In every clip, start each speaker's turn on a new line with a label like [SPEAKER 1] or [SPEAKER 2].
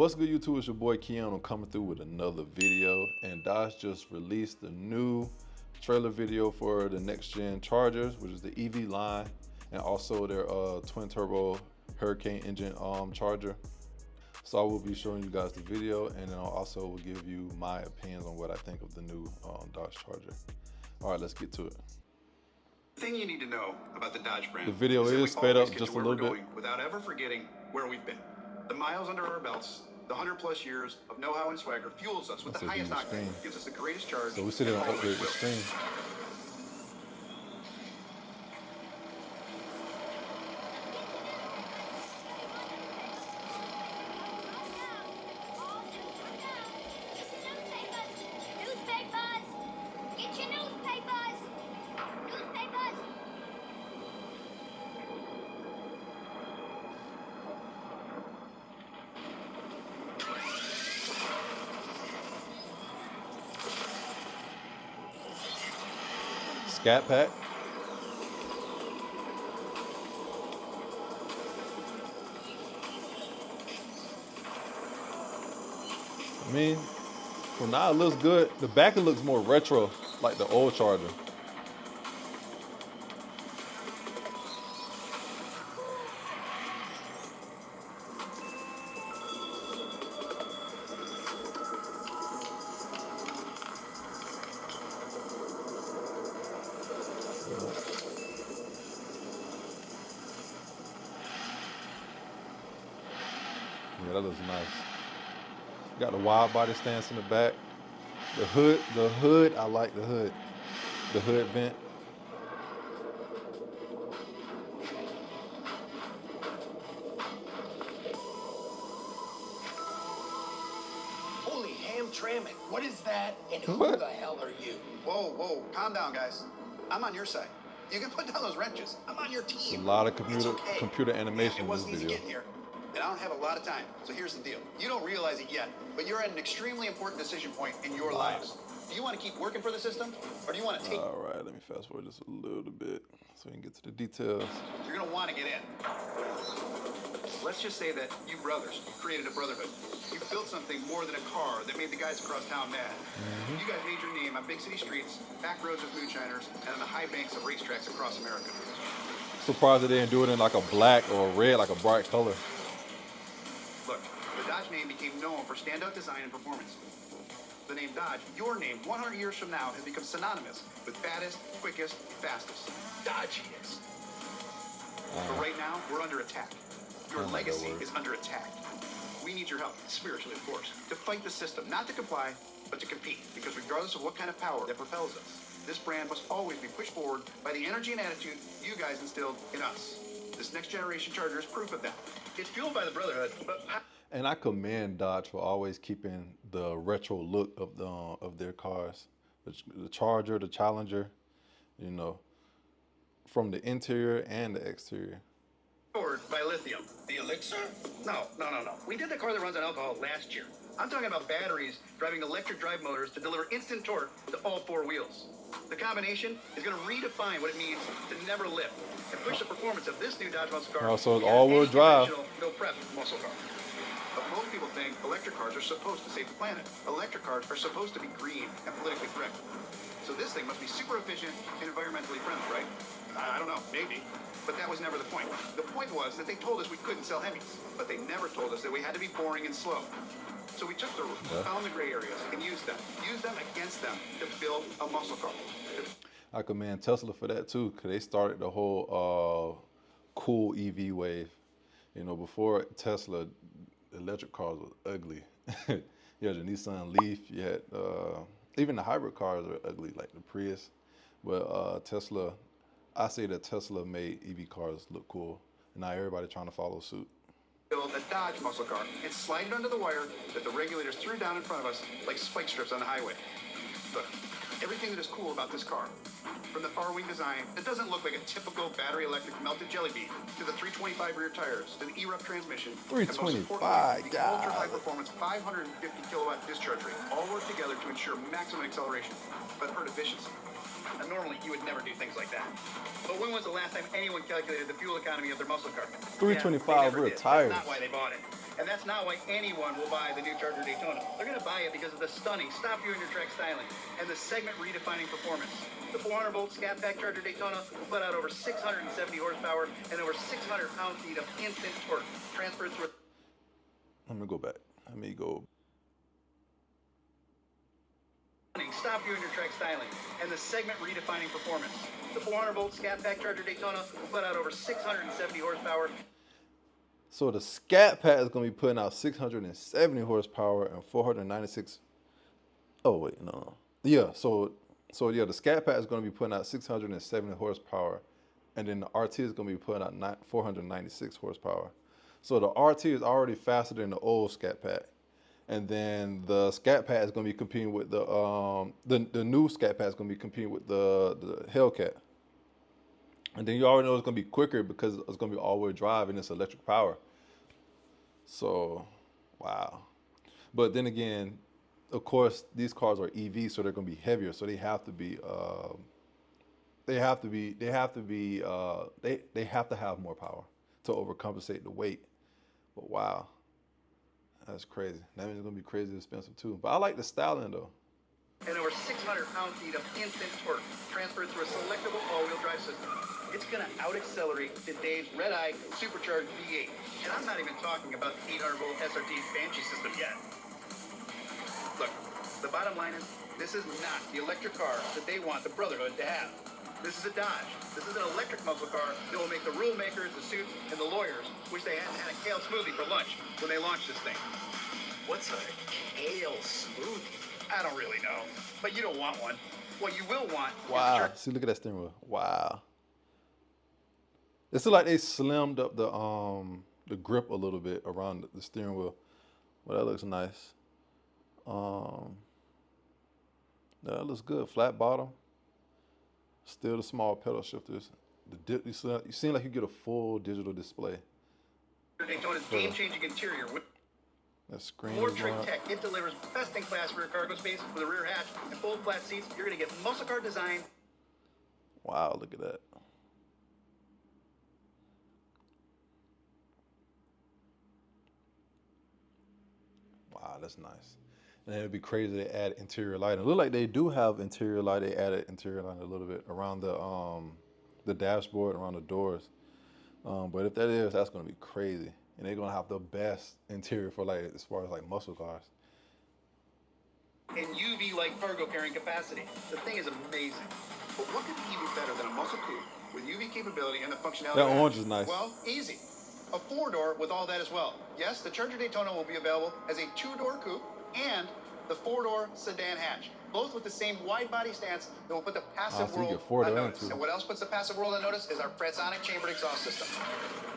[SPEAKER 1] What's good, YouTube? It's your boy Keon coming through with another video, and Dodge just released a new trailer video for the next gen Chargers, which is the EV line, and also their twin turbo Hurricane engine Charger. So I will be showing you guys the video, and then I also will give you my opinions on what I think of the new Dodge Charger. All right, let's get to it.
[SPEAKER 2] The thing you need to know about the Dodge brand.
[SPEAKER 1] The video is sped up just a little bit.
[SPEAKER 2] Without ever forgetting where we've been. The miles under our belts, the 100+ years of know-how and swagger fuels us with the highest octane, gives us the greatest charge.
[SPEAKER 1] So we sit there and upgrade the screen. Scat pack. I mean, for now it looks good. The back, it looks more retro, like the old Charger. Yeah, that looks nice. Got the wide body stance in the back. The hood, I like the hood. The hood vent.
[SPEAKER 3] Holy Hamtramck, what is that? And who the hell are you?
[SPEAKER 2] Whoa, whoa, calm down, guys. I'm on your side. You can put down those wrenches. I'm on your team.
[SPEAKER 1] It's a lot of computer animation in this
[SPEAKER 2] It wasn't easy
[SPEAKER 1] video.
[SPEAKER 2] getting here, and I don't have a lot of time. So here's the deal. You don't realize it yet, but you're at an extremely important decision point in your lives. Do you want to keep working for the system, or do you want to take...
[SPEAKER 1] All right, let me fast forward just a little bit so we can get to the details.
[SPEAKER 2] You're going to want to get in. Let's just say that you brothers created a brotherhood. You built something more than a car that made the guys across town mad. You guys made your name on big city streets, back roads with moonshiners, and on the high banks of racetracks across America.
[SPEAKER 1] Surprised that they didn't do it in like a black or red, like a bright color.
[SPEAKER 2] Look, the Dodge name became known for standout design and performance. The name Dodge, your name, 100 years from now, has become synonymous with baddest, quickest, fastest.
[SPEAKER 3] Dodgiest.
[SPEAKER 2] But right now, we're under attack. Your legacy is under attack. We need your help, spiritually, of course, to fight the system, not to comply, but to compete. Because regardless of what kind of power that propels us, this brand must always be pushed forward by the energy and attitude you guys instilled in us. This next generation Charger is proof of that. It's fueled by the brotherhood, but...
[SPEAKER 1] And I commend Dodge for always keeping the retro look of their cars. The Charger, the Challenger, you know, from the interior and the exterior.
[SPEAKER 2] Powered by lithium.
[SPEAKER 3] The elixir?
[SPEAKER 2] No. We did the car that runs on alcohol last year. I'm talking about batteries driving electric drive motors to deliver instant torque to all four wheels. The combination is going to redefine what it means to never lift and push the performance of this new Dodge muscle car.
[SPEAKER 1] Also, it's all-wheel drive.
[SPEAKER 2] No prep muscle car. But most people think electric cars are supposed to save the planet. Electric cars are supposed to be green and politically correct. So this thing must be super efficient and environmentally friendly, right? I don't know, maybe. But that was never the point. The point was that they told us we couldn't sell Hemis, but they never told us that we had to be boring and slow. So we took the found the gray areas and used them against them to build a muscle car.
[SPEAKER 1] I commend Tesla for that too, because they started the whole cool EV wave. You know, before Tesla, electric cars were ugly. You had the Nissan Leaf, you had even the hybrid cars are ugly, like the Prius. But Tesla, I say that Tesla made EV cars look cool, and now everybody trying to follow suit.
[SPEAKER 2] Build a Dodge muscle car and slide it under the wire that the regulators threw down in front of us like spike strips on the highway. Look, everything that is cool about this car, from the far wing design that doesn't look like a typical battery electric melted jelly bean, to the 325 rear tires, to the E-Rup transmission,
[SPEAKER 1] 325,
[SPEAKER 2] the ultra high performance 550 kilowatt discharge rate, all work together to ensure maximum acceleration, but hurt efficiency. Now, normally, you would never do things like that. But when was the last time anyone calculated the fuel economy of their muscle car?
[SPEAKER 1] 325,
[SPEAKER 2] yeah,
[SPEAKER 1] real tires.
[SPEAKER 2] That's not why they bought it. And that's not why anyone will buy the new Charger Daytona. They're going to buy it because of the stunning stop-you-in-your-track styling and the segment-redefining performance. The 400-volt Scat Pack Charger Daytona will put out over 670 horsepower and over 600 pound-feet of instant torque transferred through.
[SPEAKER 1] Let me go back. Let me go.
[SPEAKER 2] Stop you in your track styling and the segment redefining performance. The 400-volt Scat Pack Charger Daytona will put out over 670 horsepower.
[SPEAKER 1] So the Scat Pack is going to be putting out 670 horsepower and 496. Oh wait, no. Yeah, so yeah, the Scat Pack is going to be putting out 670 horsepower, and then the RT is going to be putting out 496 horsepower. So the RT is already faster than the old Scat Pack. And then the Scat Pack is going to be competing with the new Scat Pack is going to be competing with the Hellcat. And then you already know it's going to be quicker because it's going to be all-wheel drive and it's electric power. So, wow. But then again, of course, these cars are EVs, so they're going to be heavier. So they have to be they have to have more power to overcompensate the weight. But wow. That's crazy. That means it's going to be crazy expensive too. But I like the styling though.
[SPEAKER 2] And over 600 pound-feet of instant torque transferred through a selectable all-wheel drive system. It's going to out-accelerate today's red-eye supercharged V8. And I'm not even talking about the 800-volt SRT Banshee system yet. Look, the bottom line is, this is not the electric car that they want the Brotherhood to have. This is a Dodge. This is an electric muscle car that will make the rule makers, the suits, and the lawyers wish they hadn't had a kale smoothie for lunch when they launched this thing. What's a kale smoothie? I don't really know, but you don't want one. What you will want.
[SPEAKER 1] Wow. See, look at that steering wheel. Wow. It's like they slimmed up the grip a little bit around the steering wheel. Well, that looks nice. That looks good. Flat bottom. Still the small pedal shifters. You seem like you get a full digital display.
[SPEAKER 2] Daytona's game-changing interior with
[SPEAKER 1] that screen.
[SPEAKER 2] more trick tech. It delivers best-in-class rear cargo space with a rear hatch and full flat seats. You're going to get muscle car design.
[SPEAKER 1] Wow, look at that. Wow, that's nice. And it'd be crazy to add interior lighting. It look like they do have interior light. They added interior lighting a little bit around the dashboard, around the doors. But if that is, that's gonna be crazy. And they're gonna have the best interior for like as far as like muscle cars.
[SPEAKER 2] And UV-like cargo carrying capacity. The thing is amazing. But what could be even better than a muscle coupe with UV capability and the functionality?
[SPEAKER 1] That orange is nice.
[SPEAKER 2] Well, easy. A 4-door with all that as well. Yes, the Charger Daytona will be available as a 2-door coupe and the 4-door sedan hatch, both with the same wide body stance that will put the passive world on notice. And what else puts the passive world on notice is our Fransonic chambered exhaust system.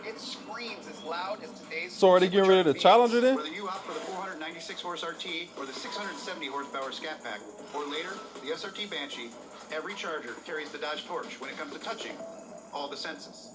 [SPEAKER 2] It screams as loud as today's.
[SPEAKER 1] So are they getting rid of the Challenger then?
[SPEAKER 2] Whether you opt for the 496 horse RT or the 670 horsepower Scat Pack, or later the SRT Banshee, every Charger carries the Dodge torch when it comes to touching all the senses.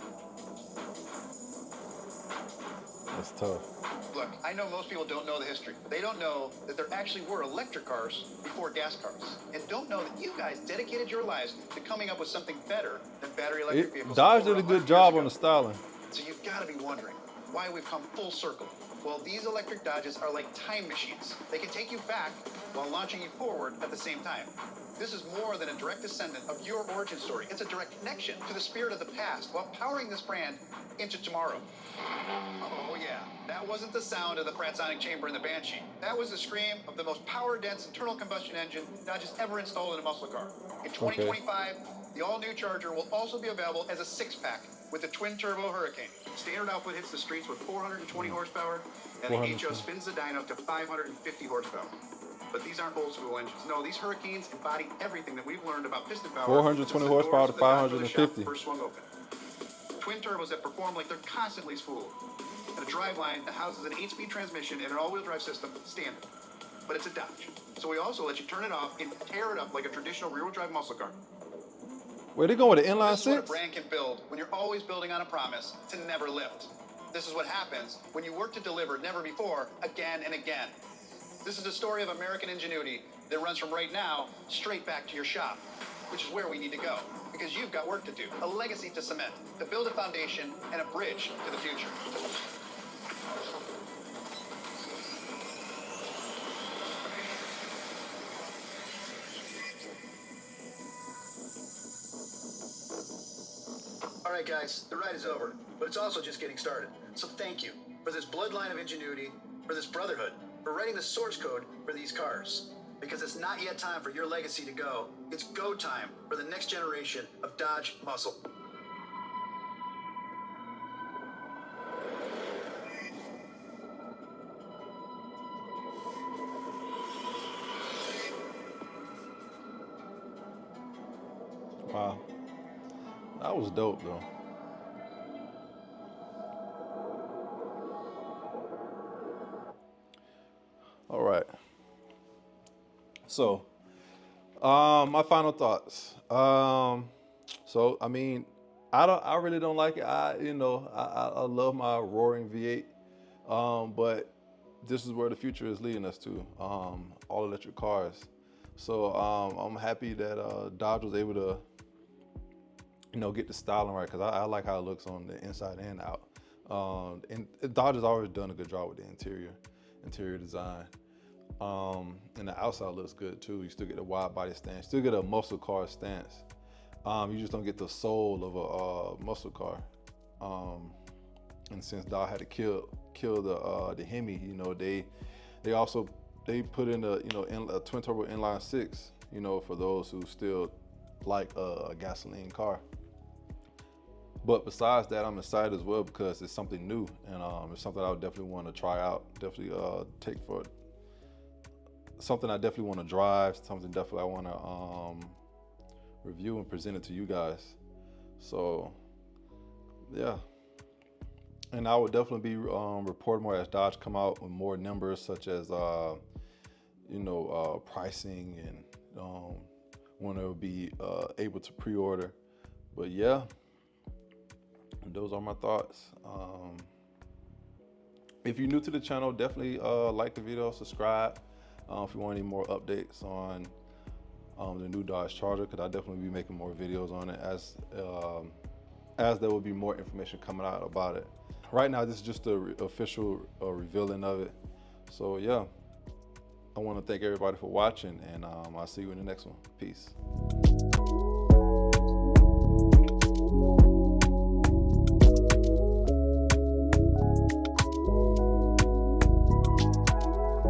[SPEAKER 1] That's tough.
[SPEAKER 2] Look, I know most people don't know the history. They don't know that there actually were electric cars before gas cars. And don't know that you guys dedicated your lives to coming up with something better than battery electric vehicles.
[SPEAKER 1] Dodge did a good job on the styling.
[SPEAKER 2] So you've got to be wondering why we've come full circle. Well, these electric Dodges are like time machines. They can take you back while launching you forward at the same time. This is more than a direct descendant of your origin story. It's a direct connection to the spirit of the past while powering this brand into tomorrow. Oh yeah, that wasn't the sound of the Fransonic chamber in the Banshee. That was the scream of the most power-dense internal combustion engine Dodge has ever installed in a muscle car. In 2025, the all-new Charger will also be available as a 6-pack with the twin-turbo Hurricane. Standard output hits the streets with 420 horsepower, and the HO spins the dyno to 550 horsepower. But these aren't old-school engines. No, these Hurricanes embody everything that we've learned about piston power.
[SPEAKER 1] 420 horsepower to 550.
[SPEAKER 2] First swung open. Twin turbos that perform like they're constantly spooled. And a driveline that houses an 8-speed transmission and an all-wheel drive system standard. But it's a Dodge. So we also let you turn it off and tear it up like a traditional rear-wheel drive muscle car.
[SPEAKER 1] Where they going with the inline
[SPEAKER 2] This is
[SPEAKER 1] 6?
[SPEAKER 2] what a brand can build when you're always building on a promise to never lift. This is what happens when you work to deliver never before, again and again. This is the story of American ingenuity that runs from right now straight back to your shop. which is where we need to go, because you've got work to do, a legacy to cement, to build a foundation and a bridge to the future. All right, guys, the ride is over, but it's also just getting started. So thank you for this bloodline of ingenuity, for this brotherhood, for writing the source code for these cars. Because it's not yet time for your legacy to go. It's go time for the next generation of Dodge muscle.
[SPEAKER 1] Wow. That was dope though. All right. So, my final thoughts. So I mean, I really don't like it. I love my roaring V8, but this is where the future is leading us to, all electric cars. So I'm happy that Dodge was able to, get the styling right, because I like how it looks on the inside and out. And Dodge has always done a good job with the interior design. And the outside looks good too. You still get a wide body stance, still get a muscle car stance. You just don't get the soul of a muscle car. And since Dodge had to kill the Hemi, they put in a twin turbo inline six, for those who still like a gasoline car. But besides that, I'm excited as well because it's something new, and it's something I would definitely want to try out. Definitely something I definitely want to drive. Something definitely I want to review and present it to you guys. So yeah, and I would definitely be reporting more as Dodge come out with more numbers, such as pricing and when it will be able to pre-order. But yeah, those are my thoughts. If you're new to the channel, definitely like the video, subscribe if you want any more updates on the new Dodge Charger, because I'll definitely be making more videos on it as there will be more information coming out about it. Right now, this is just the official revealing of it. So yeah, I want to thank everybody for watching, and I'll see you in the next one. Peace.